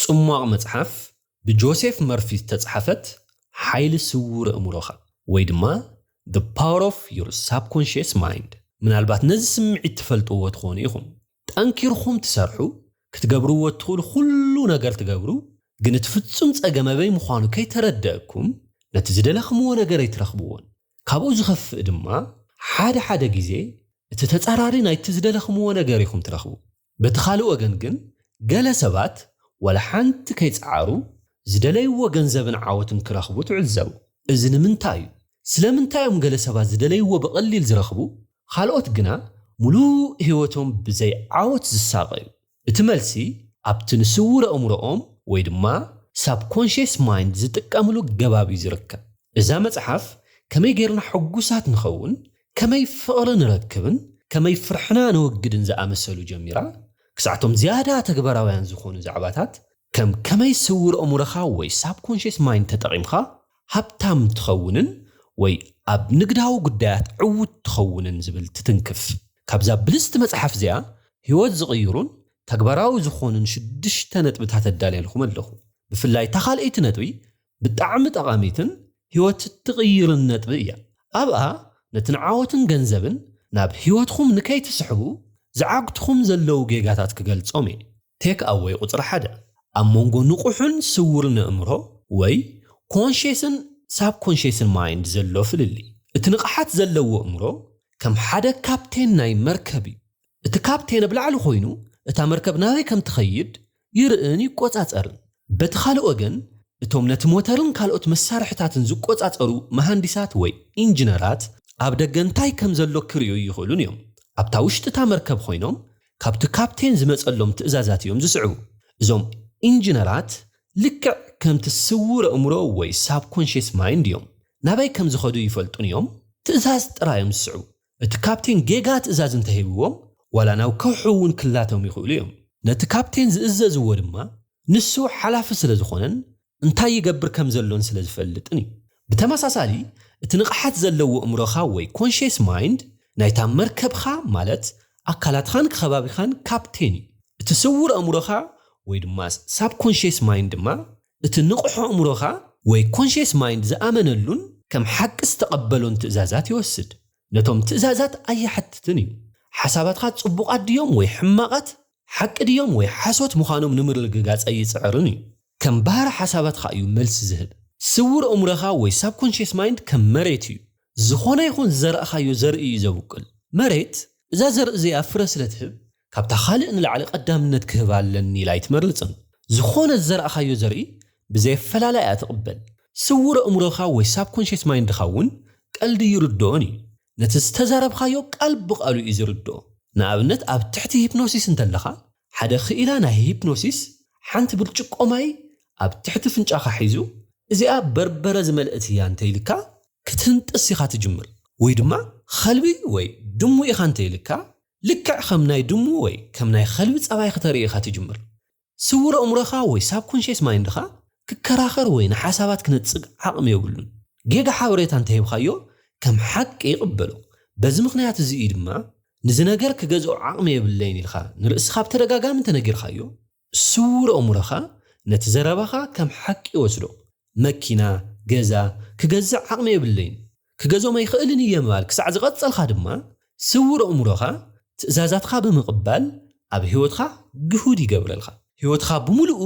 ጽማቕ መጽሓፍ ብጆሴፍ መርፊ ተጻሕፈት ሓይሊ ስውር እምሮኻ ወይ ድማ The Power of Your Subconscious Mind ምናልባት ነዚ ስምዒት ትፈልጥዎ ትኾኑ ኢኹም ጠንኪርኩም ትሰርሑ ክትገብርዎ ትኽእሉ ኩሉ ነገር ትገብሩ ግን ትፍጹም ጸገመበይ ምዃኑ ከይተረድአኩም ነቲ ዝደለኽምዎ ነገር ኣይትረኽብዎን ካብኡ ዝኸፍእ ድማ ሓደ ግዜ እቲ ተጻራሪ ናይቲ ዝደለኽምዎ ነገር ኢኹም ትረኽቡ በቲ ካልእ ወገን ግን ገለ ሰባት ወላ ሓንቲ ከይጸዓሩ ዝደለይዎ ገንዘብን ዓወትን ክረኽቡ ትዕዘቡ እዚ ንምንታይ እዩ ስለምንታዮም ገለ ሰባት ዝደለይዎ ብቐሊል ዝረኽቡ ካልኦት ግና ሙሉእ ህይወቶም ብዘይ ዓወት ዝሳቀዩ እቲ መልሲ ኣብቲ ንስውር እምሮኦም ወይ ድማ subconscious mind ዝጥቀምሉ ገባቢ ዝርከብ እዛ መጽሓፍ ከመይ ጌርና ሕጉሳት ንኸውን ከመይ ፍቕሪ ንረክብን ከመይ ፍርሕና ንወግድን ዝኣመሰሉ ጀሚራ ክሳዕቶም ዝያዳ ተግባራውያን ዝኾኑ ዛዕባታት ከመይ ስውር እምሮኻ ወይ subconscious mind ተጠቒምካ ሃብታም ትኸውንን ወይ ኣብ ንግዳዊ ጉዳያት ዕውት ትኸውንን ዝብል ትትንክፍ ካብዛ ብልስቲ መጽሓፍ እዚኣ ህይወት ዝቕይሩን ተግባራዊ ዝኾኑን 6 ነጥብታት ኣዳልየልኩም ኣለኹ ብፍላይ ተኻልአይቲ ነጥቢ ብጣዕሚ ጠቓሚትን ህይወት ትቕይርን ነጥቢ እያ ኣብኣ ነቲ ዓወትን ገንዘብን ናብ ህይወትኩም ንከይትስሕቡ ዝዓግትኩም ዘለው ጌጋታት ክገልጾም እየ ቴክ ኣዌይ ቁጽሪ 1 ኣብ መንጎ ንቑሕን ስውርን እምሮ ወይ ኮንሽስን subconscious mind ዘሎ ፍልሊ እቲ ንቕሓት ዘለዎ እምሮ ከም ሓደ ካፕቴን ናይ መርከብ እዩ እቲ ካፕቴን ብላዕሊ ኮይኑ እታ መርከብ ናበይ ከም ትኸይድ ይርእን ይቆጻጸርን በቲ ካልእ ወገን እቶም ነቲ ሞተርን ካልኦት መሳርሕታትን ዝቆጻጸሩ መሃንዲሳት ወይ ኢንጂነራት ኣብ ደገ እንታይ ከም ዘሎ ክርእዩ ይኽእሉን እዮም ኣብታ ውሽጢ እታ መርከብ ኮይኖም ካብቲ ካፕቴን ዝመጸሎም ትእዛዛት እዮም ዝስዕቡ እዞም ኢንጂነራት ልክዕ ከምቲ ስውር እምሮ ወይ subconscious mind እዮም ናበይ ከም ዝኸዱ ይፈልጡን እዮም ትእዛዝ ጥራዮም ዝስዕቡ እቲ ካፕቴን ጌጋ ትእዛዝ እንተሂብዎም ወላ ናብ ከውሕውን ክላቶም ይኽእሉ እዮም ነቲ ካፕቴን ዝእዘዝዎ ድማ ንሱ ሓላፊ ስለ ዝኾነን እንታይ ይገብር ከም ዘሎን ስለ ዝፈልጥን እዩ ብተመሳሳሊ እቲ ንቕሓት ዘለዎ እምሮኻ ወይ conscious mind ናይታ መርከብኻ ማለት ኣካላትኻን ከባቢኻን ካፕቴን እዩ እቲ ስውር እምሮኻ ወይ ድማ subconscious mind ድማ እቲ ንቑሕ እምሮኻ ወይ conscious mind ዝኣመነሉን ከም ሓቂ ዝተቐበሎን ትእዛዛት ይወስድ ነቶም ትእዛዛት ኣየሕትትን እዩ ሓሳባትካ ጽቡቓት ድዮም ወይ ሕማቓት ሓቂ ድዮም ወይ ሓሶት ምዃኖም ንምርግጋጽ ኣይጽዕርን እዩ ከም ባህሪ ሓሳባትካ እዩ መልሲ ዝህብ ስውር እምሮኻ ወይ subconscious mind ከም መሬት እዩ ዝኾነ ይኹን ዘርአኻዮ ዘርኢ እዩ ዘብቅል መሬት እዛ ዘርኢ እዚኣ ፍረ ስለትህብ ካብታ ካልእ ንላዕሊ ቀዳምነት ክህብ ኣለኒ ኢላ ኣይትመርፅን ዝኾነ ዘርአኻዮ ዘርኢ ብዘይፈላለየ ትቕበል ስውር እምሮኻ ወይ subconscious mind ኻውን ቀልዲ ይርድኦን እዩ ነቲ ዝተዛረብኻዮ ቃል ብቓሉ እዩ ዝርድኦ ንኣብነት ኣብ ትሕቲ ሂፕኖሲስ እንተለኻ ሓደ ክኢላ ናይ ሂፕኖሲስ ሓንቲ ብርጭቆ ማይ ኣብ ትሕቲ ፍንጫኻ ሒዙ እዚኣ በርበረ ዝመልእት እያ እንተይልካ ክትንጥስ ኢኻ ትጅምር ወይ ድማ ኸልቢ ወይ ድሙ ኢኻ እንተይልካ ልክዕ ከም ናይ ድሙ ወይ ከም ናይ ኸልቢ ጸባይ ክተርኢ ኢኻ ትጅምር ስውር እምሮኻ ወይ subconscious mindኻ ክከራኸር ወይ ንሓሳባት ክነጽግ ዓቕሚ የብሉን ጌጋ ሓበሬታ እንተሂብኻዮ ከም ሓቂ ይቕበሎ በዚ ምኽንያት እዚ ድማ ንዚ ነገር ክገዝኦ ዓቕሚ የብለይን ኢልኻ ንርእስኻ ብተደጋጋሚ እንተነጊርኻዮ ስውር እምሮኻ ነቲ ዘረባኻ ከም ሓቂ ይወስዶ መኪና ገዛ ክገዝእ ዓቕሚ የብለይን ክገዝኦም ኣይኽእልን እየ ምባል ክሳዕ ዝቐጸልኻ ድማ ስውር እምሮኻ ትእዛዛትካ ብምቕባል ኣብ ህይወትካ ግሁድ ይገብረልካ ህይወትካ ብምሉኡ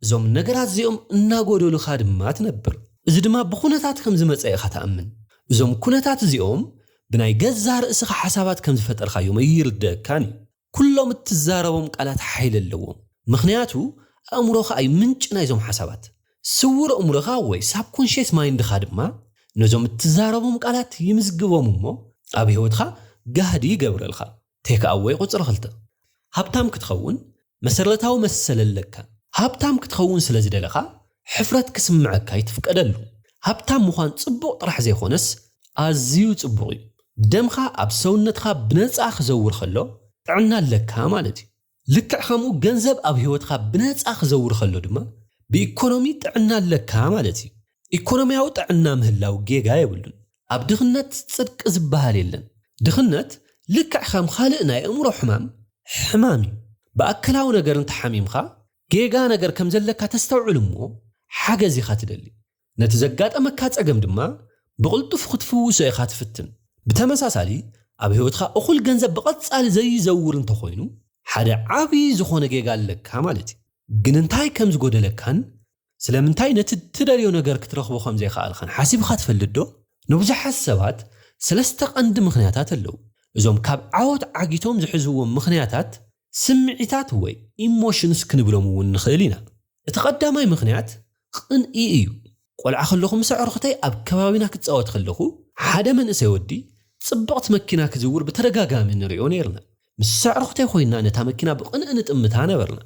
እዞም ነገራት እዚኦም እናጎደሉኻ ድማ ትነብር እዚ ድማ ብኹነታት ከም ዝመጸ ኢኻ ተኣምን እዞም ኩነታት እዚኦም ብናይ ገዛ ርእስኻ ሓሳባት ከም ዝፈጠርካዮም ይርድአካን ኩሎም እትዛረቦም ቃላት ሓይል ኣለዎም ምኽንያቱ ኣእምሮኻ ኣይ ምንጭ ናይዞም ሓሳባት ስውር እምሮኻ ወይ subconscious mindኻ ድማ ነዞም እትዛረቦም ቃላት ይምዝግቦም እሞ ኣብ ህይወትካ ጋህዲ ይገብረልካ ቴክ ኣዌይ ቁጽሪ 2 ሃብታም ክትኸውን መሰረታዊ መሰል ኣለካ ሃብታም ክትኸውን ስለ ዝደለኻ ሕፍረት ክስምዐካ ይትፍቀደሉ ሃብታም ምዃን ጽቡቕ ጥራሕ ዘይኾነስ ኣዝዩ ጽቡቕ እዩ ደምኻ ኣብ ሰውነትካ ብነጻ ክዘውር ከሎ ጥዕና ኣለካ ማለት እዩ ልክዕ ከምኡ ገንዘብ ኣብ ህይወትካ ብነጻ ክዘውር ከሎ ድማ ብኢኮኖሚ ጥዕና ኣለካ ማለት እዩ ኢኮኖሚያዊ ጥዕና ምህላው ጌጋ የብሉን ኣብ ድኽነት ጽድቂ ዝበሃል የለን ድኽነት ልክዕ ከም ካልእ ናይ እምሮ ሕማም እዩ በኣከላዊ ነገር እንተሓሚምካ ጌጋ ነገር ከም ዘለካ ተስተውዕል እሞ ሓገዝ ኢኻ ትደሊ ነቲ ዘጋጠመካ ፀገም ድማ ብቕልጡፍ ክትፍውሶ ኢኻ ትፍትን ብተመሳሳሊ ኣብ ህይወትካ እኹል ገንዘብ ብቐጻሊ ዘይዘውር እንተኾይኑ ሓደ ዓብዪ ዝኾነ ጌጋ ኣለካ ማለት እዩ ግን እንታይ ከም ዝጎደለካን ስለምንታይ ነቲ ትደልዮ ነገር ክትረኽቦ ከም ዘይከኣልካን ሓሲብካ ትፈልጥ ዶ ንብዙሓት ሰባት ሰለስተ ቀንዲ ምኽንያታት ኣለዉ እዞም ካብ ዓወት ዓጊቶም ዝሕዝዎም ምኽንያታት ስምዒታት ወይ ኢሞሽንስ ክንብሎም እውን ንኽእል ኢና እቲ ቀዳማይ ምኽንያት ቅንኢ እዩ ቆልዓ ከለኹ ምስ ኣዕርኽተይ ኣብ ከባቢና ክትፃወት ከለኹ ሓደ መንእሰይ ወዲ ጽብቕቲ መኪና ክዝውር ብተደጋጋሚ ንሪኦ ነርና ምስ ኣዕርኽተይ ኮይና ነታ መኪና ብቕንኢ ንጥምታ ነበርና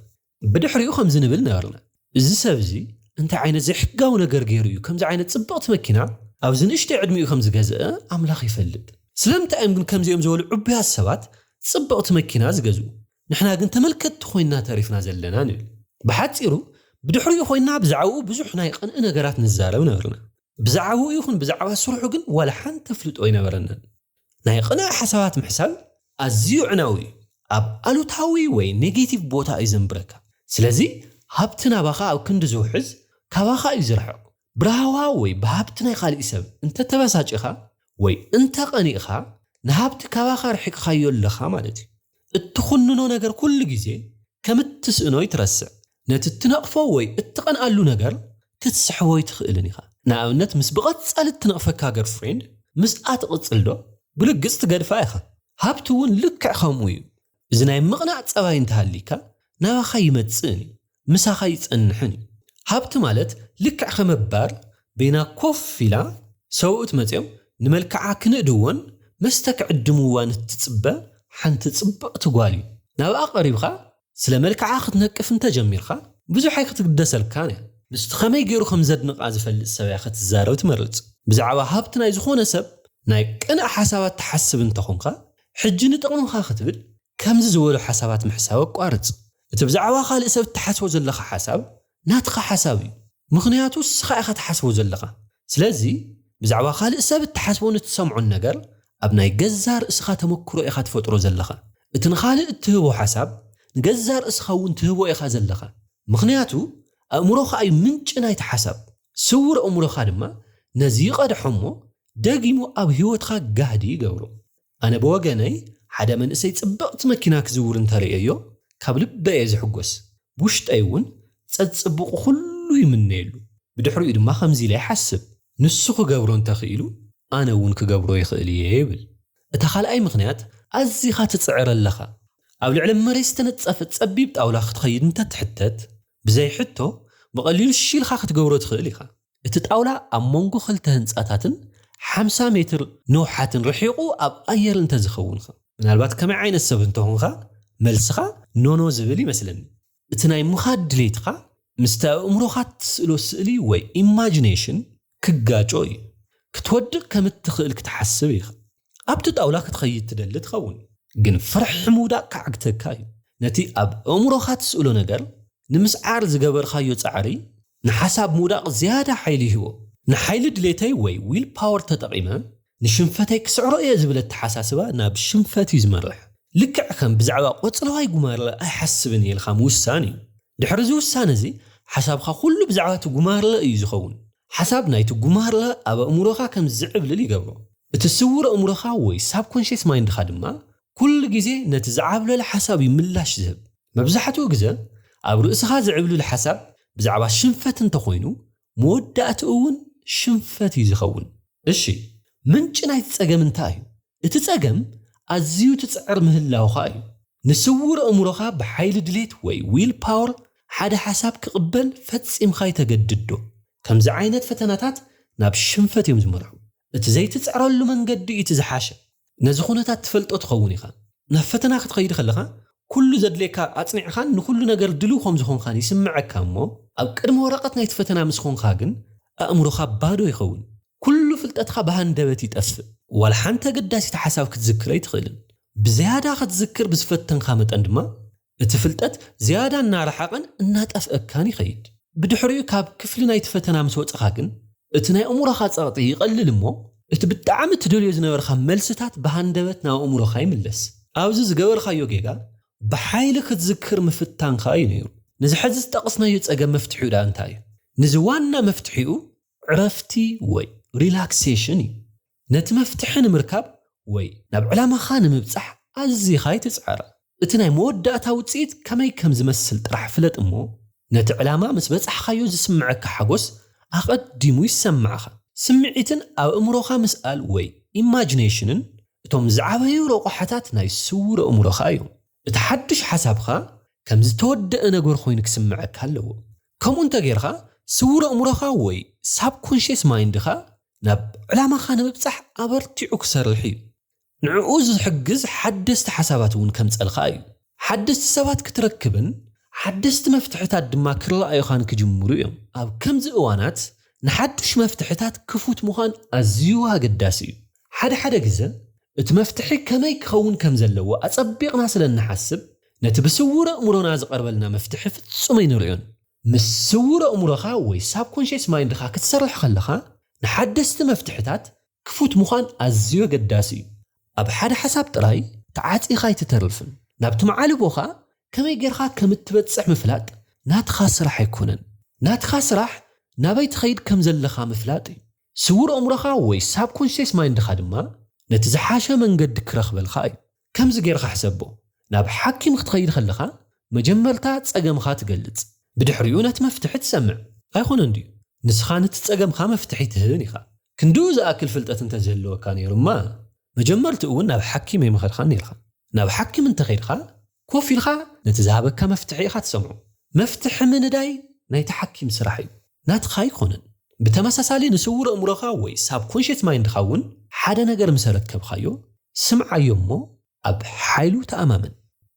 ብድሕሪኡ ከም ዝንብል ነበርና እዚ ሰብ እዚ እንታይ ዓይነት ዘይሕጋዊ ነገር ገይሩ እዩ ከምዚ ዓይነት ጽብቕቲ መኪና ኣብዚ ንእሽተይ ዕድሚኡ ከም ዝገዝአ ኣምላኽ ይፈልጥ ስለምንታይ እዮም ግን ከምዚኦም ዝበሉ ዕቡያት ሰባት ጽብቕቲ መኪና ዝገዝኡ ንሕና ግን ተመልከትቲ ኮይና ተሪፍና ዘለና ንብል ብሓፂሩ ብድሕሪኡ ኮይና ብዛዕባኡ ብዙሕ ናይ ቅንኢ ነገራት ንዛረብ ነበርና ብዛዕባኡ ይኹን ብዛዕባ ስርሑ ግን ዋላ ሓንቲ ፍልጦ ኣይነበረናን ናይ ቅንኢ ሓሳባት ምሕሳብ ኣዝዩ ዕናዊ እዩ ኣብ ኣሉታዊ ወይ ኔጌቲቭ ቦታ እዩ ዘንብረካ ስለዚ ሃብቲ ናባኻ ኣብ ክንዲ ዝውሕዝ ካባኻ እዩ ዝርሕቕ ብርሃዋ ወይ ብሃብቲ ናይ ካልእ ሰብ እንተተበሳጭኻ ወይ እንተቐኒእኻ ንሃብቲ ካባኻ ርሒቕኻዮ ኣለኻ ማለት እዩ እትኹንኖ ነገር ኩሉ ግዜ ከም እትስእኖ ይትረስዕ ነቲ እትነቕፎ ወይ እትቐንኣሉ ነገር ክትስሕቦ ይትኽእልን ኢኻ ንኣብነት ምስ ብቐጻሊ እትነቕፈካ ገርፍሬንድ ምስኣ ትቕፅል ዶ ብልግፅ ትገድፋ ኢኻ ሃብቲ እውን ልክዕ ከምኡ እዩ እዚ ናይ ምቕናዕ ፀባይ እንተሃሊካ ናባኻ ይመፅእን እዩ ምሳኻ ይፀንሕን እዩ ሃብቲ ማለት ልክዕ ከመባር ቤና ኮፍ ኢላ ሰውእት መፅኦም ንመልክዓ ክንእድዎን መስተ ክዕድምዋን እትፅበ ሓንቲ ጽብቕቲ ጓል እዩ ናብኣ ቀሪብኻ ስለ መልክዓ ክትነቅፍ እንተጀሚርካ ብዙሕ ኣይክትግደሰልካን እያ ምስቲ ከመይ ገይሩ ከም ዘድንቓ ዝፈልጥ ሰብ እያ ክትዛረብ ትመርፅ ብዛዕባ ሃብቲ ናይ ዝኾነ ሰብ ናይ ቅንዕ ሓሳባት ትሓስብ እንተኾንካ ሕጂ ንጥቕምኻ ክትብል ከምዚ ዝበሉ ሓሳባት ምሕሳብ ኣቋርፅ እቲ ብዛዕባ ካልእ ሰብ እትሓስቦ ዘለኻ ሓሳብ ናትኻ ሓሳብ እዩ ምኽንያቱ ንስኻ ኢኻ ትሓስቦ ዘለኻ ስለዚ ብዛዕባ ካልእ ሰብ እትሓስቦን እትሰምዖን ነገር ኣብ ናይ ገዛ ርእስኻ ተመክሮ ኢኻ ትፈጥሮ ዘለኻ እቲ ንኻልእ እትህቦ ሓሳብ ንገዛ ርእስኻ እውን ትህቦ ኢኻ ዘለኻ ምኽንያቱ ኣእምሮኻ እዩ ምንጭ ናይቲ ሓሳብ ስውር ኣእምሮኻ ድማ ነዚ ይቐድሖ እሞ ደጊሙ ኣብ ህይወትካ ጋህዲ ይገብሮ ኣነ ብወገነይ ሓደ መንእሰይ ጽብቕቲ መኪና ክዝውር እንተርእዮ ካብ ልበየ ዝሕጎስ ብውሽጠይ እውን ፀፅብቑ ኩሉ ይምነየሉ ብድሕሪኡ ድማ ከምዚ ኢለ ይሓስብ ንሱ ክገብሮ እንተኽኢሉ ኣነ እውን ክገብሮ ይኽእል እየ ይብል እቲ ካልኣይ ምኽንያት ኣዝኻ ትፅዕር ኣለኻ ኣብ ልዕሊ መሬት ዝተነፀፈ ፀቢብ ጣውላ ክትኸይድ እንተትሕተት ብዘይ ሕቶ ብቐሊሉ ሺልካ ክትገብሮ ትኽእል ኢኻ እቲ ጣውላ ኣብ መንጎ ክልተ ህንፃታትን 50 ሜትር ንውሓትን ርሒቑ ኣብ ኣየር እንተዝኸውንኻ ምናልባት ከመይ ዓይነት ሰብ እንተኾንካ መልስኻ ኖኖ ዝብል ይመስለኒ እቲ ናይ ምኻድ ድሌትካ ምስቲ ኣእምሮኻ ትስእሎ ስእሊ ወይ ኢማጂኔሽን ክጋጮ እዩ ክትወድቕ ከም እትኽእል ክትሓስብ ኢኻ ኣብቲ ጣውላ ክትኸይድ ትደሊ ትኸውን ግን ፍርሒ ምውዳቕ ከዓግተካ እዩ ነቲ ኣብ ኣእምሮኻ ትስእሎ ነገር ንምስዓር ዝገበርካዮ ፃዕሪ ንሓሳብ ምውዳቕ ዝያዳ ሓይሊ ይህቦ ንሓይሊ ድሌተይ ወይ ዊል ፓወር ተጠቒመ ንሽንፈተይ ክስዕሮ እየ ዝብለት ተሓሳስባ ናብ ሽንፈት እዩ ዝመርሕ ልክዕ ከም ብዛዕባ ቆፅለዋይ ጉማርለ ኣይሓስብን ኢልካ ምውሳን እዩ ድሕሪ እዚ ውሳነ እዚ ሓሳብካ ኩሉ ብዛዕባ እቲ ጉማርለ እዩ ዝኸውን ሓሳብ ናይቲ ጉማርለ ኣብ ኣእምሮኻ ከም ዝዕብልል ይገብሮ እቲ ስውር ኣእምሮኻ ወይ ሳብኮንሽስ ማይንድኻ ድማ ኩሉ ግዜ ነቲ ዝዓብለለ ሓሳብ ይምላሽ ዝህብ መብዛሕትኡ ግዜ ኣብ ርእስኻ ዝዕብልል ሓሳብ ብዛዕባ ሽንፈት እንተኾይኑ መወዳእቲ እውን ሽንፈት እዩ ዝኸውን እሺ ምንጭ ናይቲ ፀገም እንታይ እዩ እቲ ፀገም ኣዝዩ ትፅዕር ምህላውኻ እዩ ንስውር ኣእምሮኻ ብሓይሊ ድሌት ወይ ዊል ፓወር ሓደ ሓሳብ ክቕበል ፈፂምካ ይተገድዶ ከምዚ ዓይነት ፈተናታት ናብ ሽንፈት እዮም ዝመርሑ እቲ ዘይትፅዕረሉ መንገዲ እቲ ዝሓሸ ነዚ ኩነታት ትፈልጦ ትኸውን ኢኻ ናብ ፈተና ክትኸይድ ከለኻ ኩሉ ዘድልየካ ኣፅኒዕኻን ንኩሉ ነገር ድልው ከም ዝኾንካን ይስምዐካ እሞ ኣብ ቅድሚ ወረቐት ናይቲ ፈተና ምስ ኾንካ ግን ኣእምሮኻ ባዶ ይኸውን ኩሉ ፍልጠትካ ብሃንደበት ይጠፍእ ዋላ ሓንቲ ኣገዳሲት ሓሳብ ክትዝክር ኣይትኽእልን ብዝያዳ ክትዝክር ብዝፈተንካ መጠን ድማ እቲ ፍልጠት ዝያዳ እናረሓቐን እናጠፍአካን ይኸይድ ብድሕሪኡ ካብ ክፍሊ ናይቲ ፈተና ምስ ወፅኻ ግን እቲ ናይ ኣእምሮኻ ፀቕጢ ይቐልል እሞ እቲ ብጣዕሚ ትደልዮ ዝነበርካ መልስታት ብሃንደበት ናብ ኣእምሮኻ ይምለስ ኣብዚ ዝገበርካዮ ጌጋ ብሓይሊ ክትዝክር ምፍታንካ እዩ ነይሩ نزحز تقصنا يتصقم مفتحو دا انتاي نزوانا مفتحيو عرفتي وي ريلاكسيشني نت مفتحن مركب وي ناب علامة خان مبصح أزي خاي تسعر اتناي موداتا وتصيد كماي كم زمسل طرح فلت امو نت علامة مس بصح خايو زسمعك حقوس أقدمو يسمعها سمعيتن أو أمروخا مسأل وي إيماجينيشنن اتوم زعبايو روقحتات ناي سور أمروخا يوم اتحدش حسابخا كم زتودأ نقول خوينك سمعك هلو كم انت غيرها سور أمروخا وي سابكونشيس مايندخا ناب علامة خان مبصح أبرتعو كسرلحي نعوز حجز حدست حساباتون كم تسألخايو حدست سبات كتركبن حدست مفتحتات دما كرلا أيو خان كجمهورو يوم أو كم زقوانات نحدش مفتحتات كفوت مخان أزيوها قداسيو حدا جزا اتمفتحي كما يكون كم زلو أتصبقنا سلن نحسب نتبسور أمورنا زقربلنا مفتحي في الصمين ريون مسور أمورها وي سابكونشيس مايندخا كتسرح خلخا نحدست مفتحتات كفوت مخان أزيو قداسيو أب حدا حساب تراي تعاتي خاي تترلفن نابت معالبوخا كما يقرخا كم تبتصح مفلات ناتخا سرح يكونن ناتخا سرح نابي تخيد كم زلخا مفلاتي سور أمرخا وي سابكونشيس مايندخا دما نتزحاشا من قد كرخ بالخاي كم زقيرخا حسبو ناب حاكي مختخيد خلخا مجملتا تسقمخا تقلت بدحريونة مفتح تسمع ايخون انديو نسخانة تسقمخا مفتحي تهنيخا كندوز اكل فلتة انتزهلو كان يرما مجملت اون ناب حاكي ميمخلخا نيرخا ناب حاكي من تخيدخا كوفي الخا نتزهابك مفتحي خا تسمعو مفتح من داي نيتحكي مسرحي ناتخاي خونن بتمساسالي نسور أمرخا وي سابكونشيس مايند خاون حدا نجر مسركب خايو سمع يومو أب حيلو تأمامن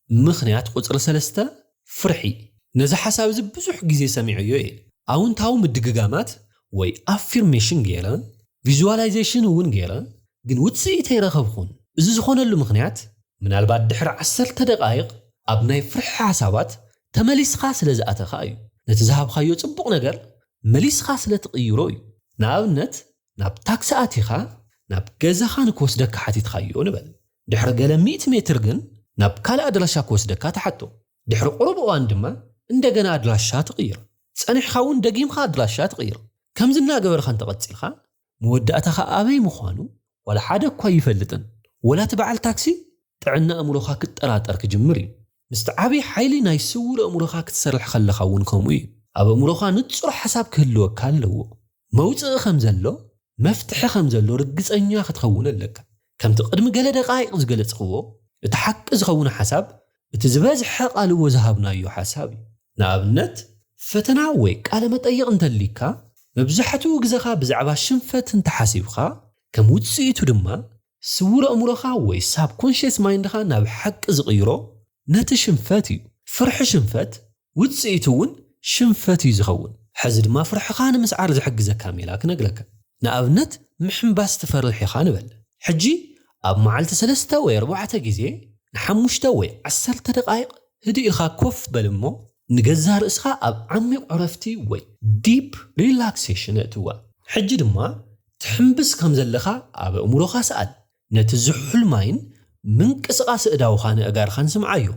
مخنيات قصر سلسته فرحي نزا حساب زبزح جزي سمعيو أون تاو مدققامات وي affirmation جيرا visualization ون جيرا جن وتسي تيرخب خون إذا خون اللو مخنيات من البعد دحر 10 دقائق أبناي فرح حسابات تمليس خاص لزقات خايو نتزهب خايو تبق نجر مليس خاص لتقيروي نابنت ناب تاكساتيخا ناب جزخا نكوسدك حتي تخيو نبل دحر قال 100 متر جن ناب كالا أدراشا كوسدكا تحتو دحر قرب وان دما اندغنا أدراشا تغير صنيح خاون دقيم خا أدراشا تغير كم زنا قبر خان تقصيلخا مودأتها أبي مخانو ولا حدا كوا يفلطن ولا تبع التاكسي تعنا أمرخا كتراتر كجمري مستعبي حيلي ناي سور أمرخا كتسرح خلخا ونكومي أبا مروخا نتصر حساب كهلو كالو موتء خمزلو مفتح خمزلو رقص أنيا ختخون لك كم تقدم قال دقائق زقلت خو اتحق زخون حساب اتزباز حق قالوا وزهبنا يو حسابي نابنت فتناوي قال ما طيق انت ليكا مبزحتو غزخا بزعبا شنفت انت حاسبخا كم وتسيتو دما سور امرخا وي ساب كونشيس مايندخا ناب حق زغيرو نت شنفتي فرح شنفت وتسيتون شنفتي زخون حزد ما فرح خان مسعر زحجزه كاميلاك نقلك نابنت محنباس تفرحي خان بل حجي اب معلت 3 و 4 غزي نحمشته و 10 دقائق هدي الخا كوف بلمو نغزار اسخا اب عميق عرفتي وي ديب ريلاكسيشن اتوا حجي دما تحمبس كم زلخا اب امروخا سال نتزحل ماين من قسقاس اداو خان اغار خان سمعايو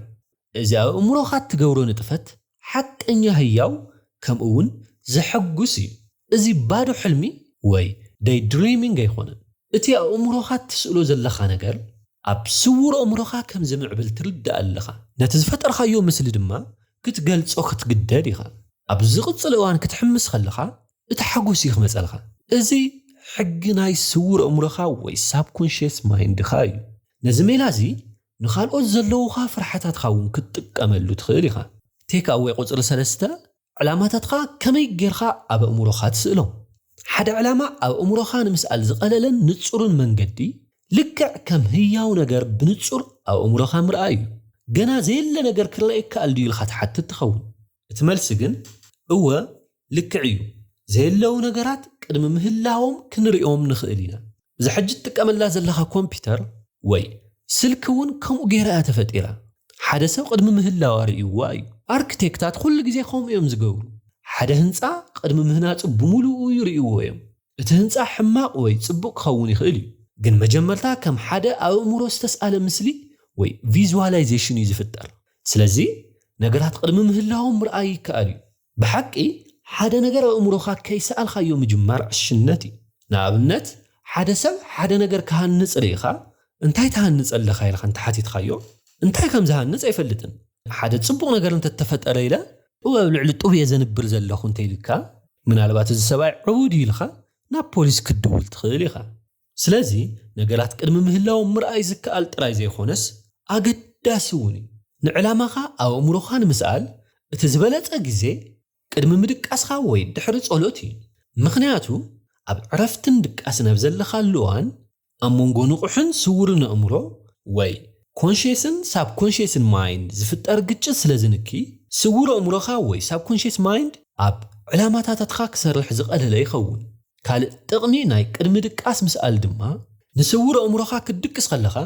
اذا امروخا تغورو نطفت حق انيا هياو كم اون زحقسي ازي بادو حلمي وي داي دريمينج يخونن اتي امروخا تسالو زلخا نغر اب سور امروخا كم زمع بالترد اللخا نتزفتر خيو مسل دما كتغلصو كتقدد يخا اب زقصل وان كتحمس خلخا اتحقسي خمصلخا ازي حقناي سور امروخا وي ساب كونشيس مايند خاي نزميلازي نخالو زلوخا فرحتات خاون كتقملو تخيل يخا تيك أوي قصر 3 علاماتاتخا كمي غيرخا أب أمروخا تسألو حدا علامة أب أمروخا نمسأل زقللن نتصرن منقدي لكع كم هياو نجر بنتصر أو أمروخا مرآيو جنا زيل نجر كرلايك كالديو الخات حتى تخون تملسجن هو لكعيو زيل لو نجرات قدم مهلاهم كنريهم نخيلنا إذا حجتك أمل لازل لها كمبيوتر وي سلكون كم غيرها تفتيرا حدا سو قدم مهلاو ريو واي أركتيكتات كل جزء خوم يوم زجور حدا هنسا قدم مهنات بملو يريوهم تهنسا حماق وي تصبق خوني خيلي جن مجملتا كم حدا أو أمور استسأل مثلي وي visualization يزفتر سلزي ነገራት ቅድሚ ምህላዎም ምርኣይ ይከኣል እዩ ብሓቂ ሓደ ነገር ኣእምሮኻ ከይሰኣልካዮ ምጅማር ዕሽነት እዩ ንኣብነት ሓደ ሰብ ሓደ ነገር ክሃንፅ ርኢኻ እንታይ ትሃንፅ ኣለኻ ኢልካ እንተሓቲትካዮ እንታይ ከም ዝሃንፅ ኣይፈልጥን ሓደ ጽቡቕ ነገር እንተተፈጠረ ኢለ ኣብ ልዕሊ ጡብየ ዘንብር ዘለኹ እንተይልካ ምናልባት እዚ ሰብኣይ ዕቡድ ኢልካ ናብ ፖሊስ ክድውል ትኽእል ኢኻ ስለዚ ነገራት ቅድሚ ምህላዎም ምርኣይ ዝከኣል ጥራይ ዘይኮነስ ኣገዳሲ እውን እዩ ንዕላማኻ ኣብ ኣእምሮኻ ንምስኣል እቲ ዝበለፀ ግዜ ቅድሚ ምድቃስኻ ወይ ድሕሪ ጸሎት እዩ ምኽንያቱ ኣብ ዕረፍትን ድቃስን ኣብ ዘለኻሉ እዋን ኣብ መንጎ ንቑሕን ስውርን ኣእምሮ ወይ ኮንሽየስን ሳብኮንሽየስን ማይንድ ዝፍጠር ግጭት ስለ ዝንኪ ስውር ኣእምሮኻ ወይ ሳብኮንሽየስ ማይንድ ኣብ ዕላማታትካ ክሰርሕ ዝቐለለ ይኸውን ካልእ ጥቕሚ ናይ ቅድሚ ድቃስ ምስኣል ድማ ንስውር ኣእምሮኻ ክድቅስ ከለኻ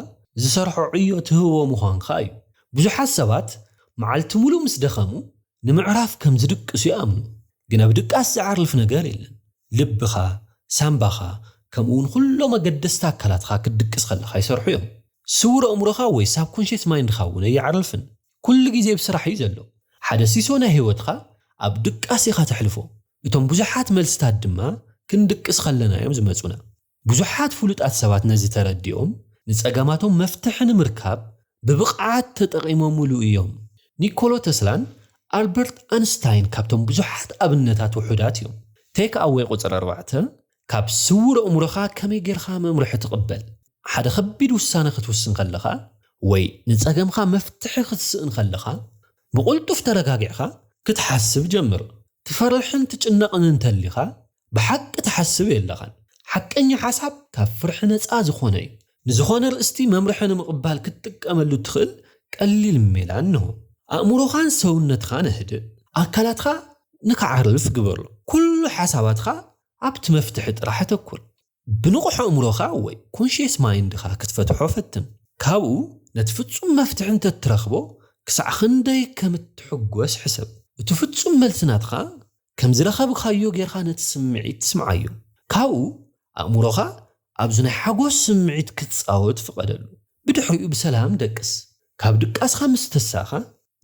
ዝሰርሖ ዕዮ ትህቦ ምዃንካ እዩ ብዙሓት ሰባት መዓልቲ ሙሉእ ምስ ደኸሙ ንምዕራፍ ከም ዝድቅሱ ይኣምኑ ግን ኣብ ድቃስ ዝዓርልፍ ነገር የለን ልብኻ ሳምባኻ ከምኡውን ኩሎም ኣገደስቲ ኣካላትካ ክድቅስ ከለኻ ይሰርሑ እዮም ስውር ኣእምሮኻ ወይ ሳብኮንሽየስ ማይንድኻ እውን ኣይዓርልፍን ኩሉ ግዜ ብስራሕ እዩ ዘሎ ሓደ ሲሶ ናይ ህይወትካ ኣብ ድቃስ ኢኻ ተሕልፎ እቶም ብዙሓት መልስታት ድማ ክንድቅስ ከለና እዮም ዝመፁና ብዙሓት ፍሉጣት ሰባት ነዚ ተረዲኦም ንጸገማቶም መፍትሒ ንምርካብ ብብቕዓት ተጠቒሞሙሉ እዮም ኒኮሎ ተስላን ኣልበርት አንስታይን ካብቶም ብዙሓት ኣብነታት ውሑዳት እዮም ቴክ ኣዌይ ቁፅር 4 ካብ ስውር ኣእምሮኻ ከመይ ጌርካ መምርሒ ትቕበል ሓደ ከቢድ ውሳነ ክትውስን ከለኻ ወይ ንጸገምካ መፍትሒ ክትስእን ከለኻ ብቁልጡፍ ተረጋጊዕካ ክትሓስብ ጀምር ትፈርሕን ትጭነቕን እንተሊኻ ብሓቂ ትሓስብ የለኻን ሓቀኛ ሓሳብ ካብ ፍርሒ ነፃ ዝኾነ እዩ ንዝኾነ ርእስቲ መምርሒ ንምቕባል ክትጥቀመሉ ትኽእል ቀሊል ሜላ እንሆ ኣእምሮኻን ሰውነትኻን እህድእ ኣካላትካ ንክዓርልፍ ግበሮ ኩሉ ሓሳባትካ ኣብቲ መፍትሒ ጥራሕ ተኩር ብንቑሕ ኣእምሮኻ ወይ ኮንሽየስ ማይንድኻ ክትፈትሖ ፈትን ካብኡ ነቲ ፍጹም መፍትሒ እንተትረኽቦ ክሳዕ ክንደይ ከም እትሕጐስ ሕሰብ እቲ ፍጹም መልስናትካ ከም ዝረኸብካዮ ጌርካ ነቲ ስምዒት ትስምዓዮ ካብኡ ኣእምሮኻ ኣብዚ ናይ ሓጎስ ስምዒት ክትፃወት ፍቐደሉ ብድሕሪኡ ብሰላም ደቅስ ካብ ድቃስኻ ምስ ተሳኻ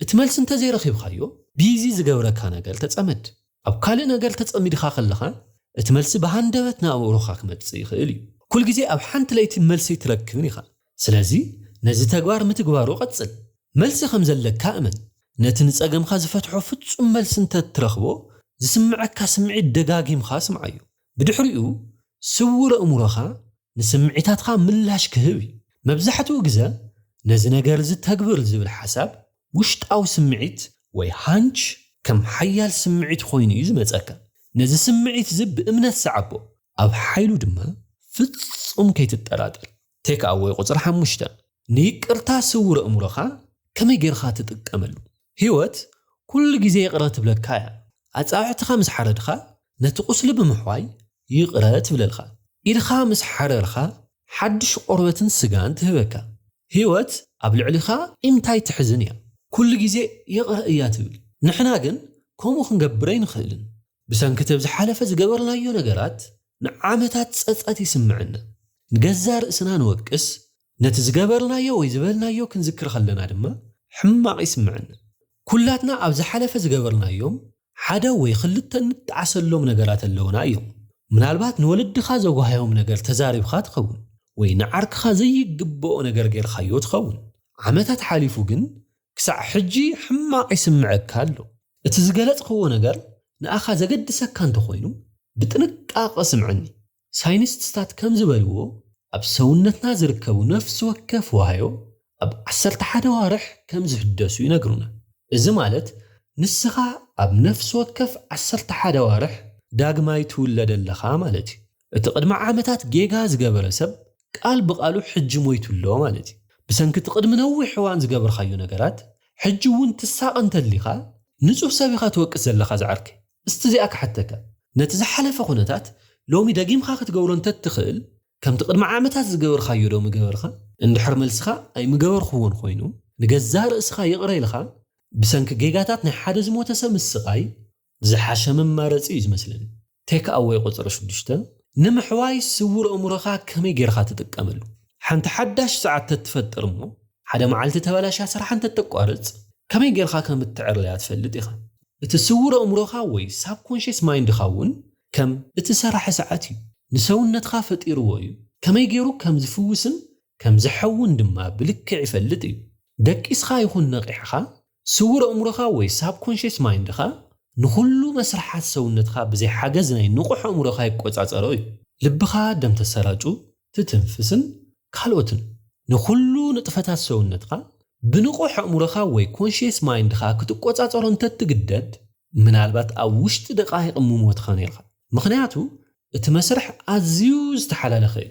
እቲ መልሲ እንተዘይረኺብካዮ ቢዚ ዝገብረካ ነገር ተጸመድ ኣብ ካልእ ነገር ተጸሚድካ ከለኻ እቲ መልሲ ብሃንደበት ንኣእምሮኻ ክመጽእ ይኽእል እዩ ኩል ግዜ ኣብ ሓንቲ ለይቲ መልሲ ትረክብን ኢኻ ስለዚ ነዚ ተግባር ምትግባሩ ቀጽል መልሲ ከም ዘለካ እመን ነቲ ንጸገምካ ዝፈትሖ ፍጹም መልሲ እንተትረኽቦ ዝስምዐካ ስምዒት ደጋጊምካ ስምዓዮ ብድሕሪኡ ስውር ኣእምሮኻ ንስምዒታትካ ምላሽ ክህብ እዩ መብዛሕትኡ ግዜ ነዚ ነገር ዝተግብር ዝብል ሓሳብ ውሽጣዊ ስምዒት ወይ ሃንች ከም ሓያል ስምዒት ኮይኑ እዩ ዝመጸካ ነዚ ስምዒት ብእምነት ሰዓቦ ኣብ ሓይሉ ድማ ፍጹም ከይትጠራጠር ቴክ ኣዌይ ቁፅር 5 ንይቅርታ ስውር ኣእምሮኻ ከመይ ጌርካ ትጥቀመሉ ህይወት ኩሉ ግዜ ይቕረ ትብለካ እያ ኣጻብዕትኻ ምስ ሓረድኻ ነቲ ቁስሊ ብምሕዋይ ይቕረ ትብለልካ ኢድኻ ምስ ሓረርኻ ሓድሽ ቆርበትን ስጋን ትህበካ ህይወት ኣብ ልዕሊኻ እንታይ ትሕዝን እያ ኩሉ ግዜ ይቕረ እያ ትብል ንሕና ግን ከምኡ ክንገብረ ይንኽእልን ብሰንኪ ዝሓለፈ ዝገበርናዮ ነገራት ንዓመታት ጸጸት ይስምዐና ንገዛ ርእስና ንወቅስ ነቲ ዝገበርናዮ ወይ ዝበልናዮ ክንዝክር ከለና ድማ ሕማቕ ይስምዐና ኩላትና ኣብ ዝሓለፈ ዝገበርናዮም ሓደ ወይ ክልተ ንጣዓሰሎም ነገራት ኣለውና እዮም ምናልባት ንወለድኻ ዘጓሃዮም ነገር ተዛሪብካ ትኸውን ወይ ንዓርክኻ ዘይግብኦ ነገር ጌርካዮ ትኸውን ዓመታት ሓሊፉ ግን ክሳዕ ሕጂ ሕማቕ ይስምዐካ ኣሎ እቲ ዝገለጽክዎ ነገር ንኣኻ ዘገድሰካ እንተኾይኑ ብጥንቃቐ ስምዐኒ ሳይንቲስታት ከም ዝበልዎ ኣብ ሰውነትና ዝርከቡ ነፍሲ ወከፍ ወሃዮ ኣብ 11 ዋርሕ ከም ዝሕደሱ ይነግሩና እዚ ማለት ንስኻ ኣብ ነፍሲ ወከፍ 11 ዋርሕ ዳግማይ ትውለድ ኣለኻ ማለት እዩ እቲ ቅድሚ ዓመታት ጌጋ ዝገበረ ሰብ ቃል ብቃሉ ሕጂ ሞይቱሎ ማለት እዩ ብሰንኪ ቅድሚ ነዊሕ እዋን ዝገበርካዮ ነገራት ሕጂ እውን ትሳቕ እንተሊኻ ንጹህ ሰብ ኢኻ ትወቅስ ዘለኻ ዝዓርክ እስቲ እዚኣ ክሓተካ ነቲ ዝሓለፈ ኩነታት ሎሚ ደጊምካ ክትገብሮ እንተትኽእል ከምቲ ቅድሚ ዓመታት ዝገበርካዮ ዶ ምገበርካ እንድሕር መልስኻ ኣይ ምገበርክዎን ኮይኑ ንገዛ ርእስኻ ይቕረ ኢልካ ብሰንኪ ጌጋታት ናይ ሓደ ዝሞተ ሰብ ምስቃይ ዝሓሸ መማረፂ እዩ ዝመስለኒ ቴክ ኣዌይ ቁፅሪ 6 ንምሕዋይ ስውር ኣእምሮኻ ከመይ ጌርካ ትጥቀመሉ ሓንቲ ሓዳሽ ሰዓት ተትፈጥር እሞ ሓደ መዓልቲ ተበላሻ ስራሕ እንተተቋርጽ كمي جيرخا كم التعرليات فلت إخا التسور أمروخا وي subconscious mind خاون كم اتسرح ساعتي نسون نتخافت إروي كمي جيرو كم زفوسن كم زحون دما بلك يفلتي دك إسخا يكون نقيحخا سور أمروخا وي subconscious mind خا نخلو مسرحات سونتخا بزي حاجز ناي نقح أمروخا يقوص أروي لبخا دم تسراجو تتنفسن كالوتن نخلو نطفتات سونتخا بنقح أمروخا وي conscious mind خا كتقوص أرون تتقدد من البات أوشت دقائق مموت خانيرخا مخنياتو اتمسرح أزيوز تحلال خي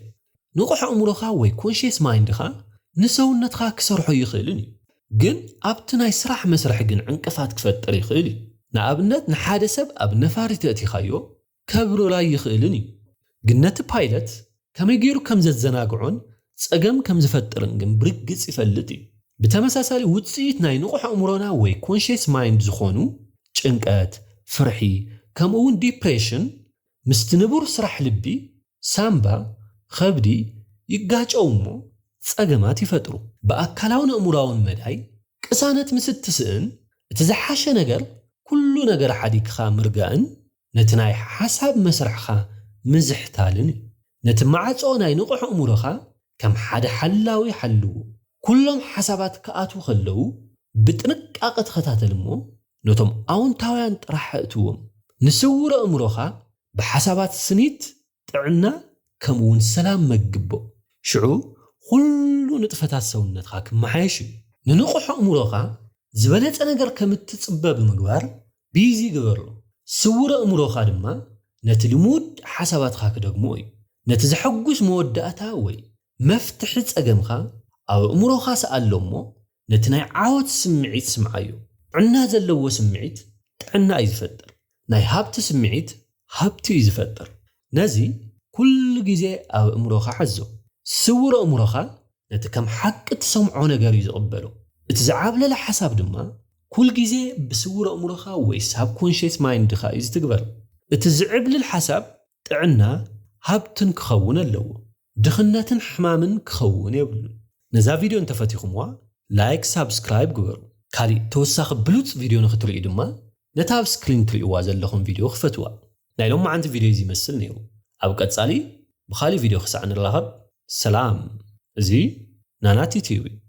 نقح أمروخا وي conscious mind خا نسونتخا كسرحو يخيلني جن أبتنا يسرح مسرح جن عنكفات كفتر يخيلي نابنت نحاد سب أب نفاري تأتي خايو كبرو لا يخيلني جنت بايلت كم يجيرو كم زتزناقعون سأقم كم زفترن جن برقص يفلتي بتمساسالي وتسيت ناي نقح أمرونا وي conscious mind زخونو چنقات فرحي كمون depression مستنبور سرح لبي سامبا خبدي يقاج أمو سأقمات يفترو بأكلاون أمراون مداي كسانت مستسئن تزحاش نجر كل نجر حديك خا مرقان نتناي حساب مسرح خا مزحتالني نتمعات أوناي نقح أمورخا كم حد حلاوي حلو كلهم حسابات كأتو خلو بتنك أقد خطات المو نتم أون تاوان ترحقتوهم نسور أمورخا بحسابات سنيت تعنا كمون سلام مقبو شعو كل نطفتات سونتخا كمحيشي ننقح أمورخا زبلت أنا قر كمتتصبب مقبار بيزي قبرلو سور أمورخا دما نتلمود حسابات خاك دقموي نتزحقوش موداتا وي مفتحت أقمخا أو أمورخا سألومو نتناي عاوت سمعيت سمعيو عنا زلو سمعيت عنا يزفتر ناي هابت سمعيت هابت يزفتر نازي كل جزء أو أمورخا حزو سور أمورخا نتكم حق تسمعو نقر يزقبلو اتزعاب للا حساب دما كل جزء بسور أمورخا وي subconscious mind خا يزتقبل اتزعب للحساب تعنا هابتن كخون اللو دخناتن حمامن كخون يبلو نزا فيديو انت فاتيخموا لايك سابسكرايب قبرو كالي توساخ بلوت فيديو نختري دما نتاب سكرين تري وازل لهم فيديو خفتوا نايلوم ما عندي فيديو زي مسل نيرو أبقى تسالي بخالي فيديو خسعن اللهب سلام زي ناناتي تيوي